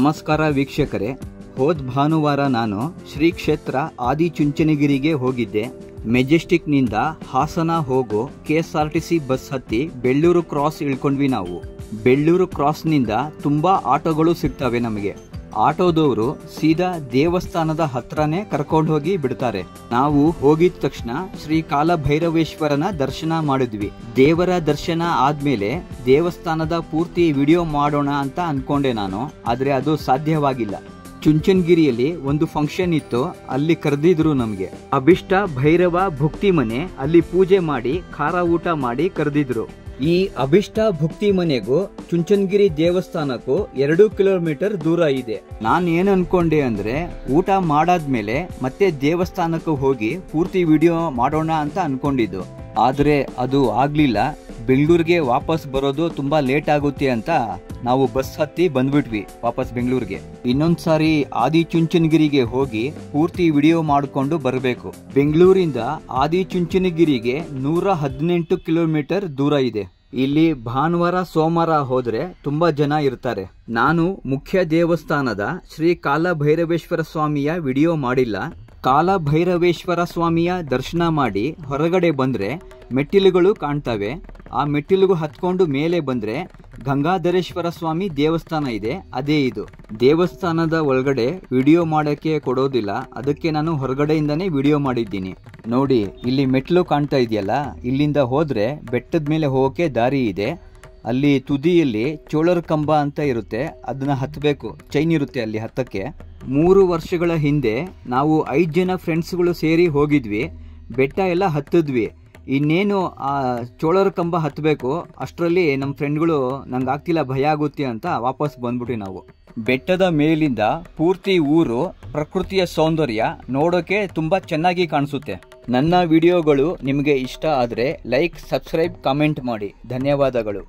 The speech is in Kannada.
ನಮಸ್ಕಾರ ವೀಕ್ಷಕರೇ, ಹೋದ ಭಾನುವಾರ ನಾನು ಶ್ರೀ ಕ್ಷೇತ್ರ ಆದಿಚುಂಚನಗಿರಿಗೆ ಹೋಗಿದ್ದೆ. ಮೆಜೆಸ್ಟಿಕ್ನಿಂದ ಹಾಸನ ಹೋಗೋ KSRTC ಬಸ್ ಹತ್ತಿ ಬೆಳ್ಳೂರು ಕ್ರಾಸ್ ಇಳ್ಕೊಂಡ್ವಿ. ನಾವು ಬೆಳ್ಳೂರು ಕ್ರಾಸ್ನಿಂದ ತುಂಬಾ ಆಟೋಗಳು ಸಿಗ್ತವೆ ನಮಗೆ. ಆಟೋದವರು ಸೀದಾ ದೇವಸ್ಥಾನದ ಹತ್ರನೇ ಕರ್ಕೊಂಡು ಹೋಗಿ ಬಿಡ್ತಾರೆ. ನಾವು ಹೋಗಿದ ತಕ್ಷಣ ಶ್ರೀ ಕಾಲಭೈರವೇಶ್ವರನ ದರ್ಶನ ಮಾಡಿದ್ವಿ. ದೇವರ ದರ್ಶನ ಆದ್ಮೇಲೆ ದೇವಸ್ಥಾನದ ಪೂರ್ತಿ ವಿಡಿಯೋ ಮಾಡೋಣ ಅಂತ ಅನ್ಕೊಂಡೆ ನಾನು, ಆದ್ರೆ ಅದು ಸಾಧ್ಯವಾಗಿಲ್ಲ. ಚುಂಚನಗಿರಿಯಲ್ಲಿ ಒಂದು ಫಂಕ್ಷನ್ ಇತ್ತು, ಅಲ್ಲಿ ಕರೆದಿದ್ರು ನಮಗೆ. ಅಭಿಷ್ಟ ಭೈರವ ಭುಕ್ತಿ ಮನೆ, ಅಲ್ಲಿ ಪೂಜೆ ಮಾಡಿ ಖಾರ ಊಟ ಮಾಡಿ ಕರೆದಿದ್ರು. ಈ ಅಭಿಷ್ಟ ಭುಕ್ತಿ ಮನೆಗೂ ಚುಂಚನಗಿರಿ ದೇವಸ್ಥಾನಕ್ಕೂ 2 ಕಿಲೋಮೀಟರ್ ದೂರ ಇದೆ. ನಾನು ಏನ್ ಅನ್ಕೊಂಡೆ ಅಂದ್ರೆ, ಊಟ ಮಾಡಾದ್ಮೇಲೆ ಮತ್ತೆ ದೇವಸ್ಥಾನಕ್ಕೂ ಹೋಗಿ ಪೂರ್ತಿ ವಿಡಿಯೋ ಮಾಡೋಣ ಅಂತ ಅನ್ಕೊಂಡಿದ್ದು. ಆದ್ರೆ ಅದು ಆಗ್ಲಿಲ್ಲ. ಬೆಂಗಳೂರಿಗೆ ವಾಪಸ್ ಬರೋದು ತುಂಬಾ ಲೇಟ್ ಆಗುತ್ತೆ ಅಂತ ನಾವು ಬಸ್ ಹತ್ತಿ ಬಂದ್ಬಿಟ್ವಿ ವಾಪಸ್ ಬೆಂಗಳೂರಿಗೆ. ಇನ್ನೊಂದ್ಸಾರಿ ಆದಿಚುಂಚನಗಿರಿಗೆ ಹೋಗಿ ಪೂರ್ತಿ ವಿಡಿಯೋ ಮಾಡಿಕೊಂಡು ಬರಬೇಕು. ಬೆಂಗಳೂರಿಂದ ಆದಿಚುಂಚನಗಿರಿಗೆ 118 ಕಿಲೋಮೀಟರ್ ದೂರ ಇದೆ. ಇಲ್ಲಿ ಭಾನುವಾರ ಸೋಮವಾರ ಹೋದ್ರೆ ತುಂಬಾ ಜನ ಇರ್ತಾರೆ. ನಾನು ಮುಖ್ಯ ದೇವಸ್ಥಾನದ ಶ್ರೀ ಕಾಲಭೈರವೇಶ್ವರ ಸ್ವಾಮಿಯ ವಿಡಿಯೋ ಮಾಡಿಲ್ಲ. ಕಾಲಭೈರವೇಶ್ವರ ಸ್ವಾಮಿಯ ದರ್ಶನ ಮಾಡಿ ಹೊರಗಡೆ ಬಂದ್ರೆ ಮೆಟ್ಟಿಲುಗಳು ಕಾಣ್ತವೆ. ಆ ಮೆಟ್ಟಿಲುಗೂ ಹತ್ಕೊಂಡು ಮೇಲೆ ಬಂದ್ರೆ ಗಂಗಾಧರೇಶ್ವರ ಸ್ವಾಮಿ ದೇವಸ್ಥಾನ ಇದೆ, ಅದೇ ಇದು. ದೇವಸ್ಥಾನದ ಒಳಗಡೆ ವಿಡಿಯೋ ಮಾಡೋಕ್ಕೆ ಕೊಡೋದಿಲ್ಲ, ಅದಕ್ಕೆ ನಾನು ಹೊರಗಡೆಯಿಂದನೇ ವಿಡಿಯೋ ಮಾಡಿದ್ದೀನಿ. ನೋಡಿ, ಇಲ್ಲಿ ಮೆಟ್ಟಿಲು ಕಾಣ್ತಾ ಇದೆಯಲ್ಲ, ಇಲ್ಲಿಂದ ಹೋದ್ರೆ ಬೆಟ್ಟದ ಮೇಲೆ ಹೋಗೋಕೆ ದಾರಿ ಇದೆ. ಅಲ್ಲಿ ತುದಿಯಲ್ಲಿ ಚೋಳರ ಕಂಬ ಅಂತ ಇರುತ್ತೆ, ಅದನ್ನ ಹತ್ತಬೇಕು. ಚೈನ್ ಇರುತ್ತೆ ಅಲ್ಲಿ ಹತ್ತಕ್ಕೆ. 3 ವರ್ಷಗಳ ಹಿಂದೆ ನಾವು 5 ಜನ ಫ್ರೆಂಡ್ಸ್ಗಳು ಸೇರಿ ಹೋಗಿದ್ವಿ. ಬೆಟ್ಟ ಎಲ್ಲ ಹತ್ತಿದ್ವಿ. ಇನ್ನೇನು ಆ ಚೋಳರ ಕಂಬ ಹತ್ತಬೇಕು, ಅಷ್ಟರಲ್ಲಿ ನಮ್ಮ ಫ್ರೆಂಡ್ಗಳು ನಂಗೆ ಆಗ್ತಿಲ್ಲ, ಭಯ ಆಗುತ್ತೆ ಅಂತ ವಾಪಸ್ ಬಂದ್ಬಿಟ್ವಿ ನಾವು. ಬೆಟ್ಟದ ಮೇಲಿಂದ ಪೂರ್ತಿ ಊರು, ಪ್ರಕೃತಿಯ ಸೌಂದರ್ಯ ನೋಡೋಕೆ ತುಂಬಾ ಚೆನ್ನಾಗಿ ಕಾಣಿಸುತ್ತೆ. ನನ್ನ ವಿಡಿಯೋಗಳು ನಿಮಗೆ ಇಷ್ಟ ಆದರೆ ಲೈಕ್, ಸಬ್ಸ್ಕ್ರೈಬ್, ಕಾಮೆಂಟ್ ಮಾಡಿ. ಧನ್ಯವಾದಗಳು.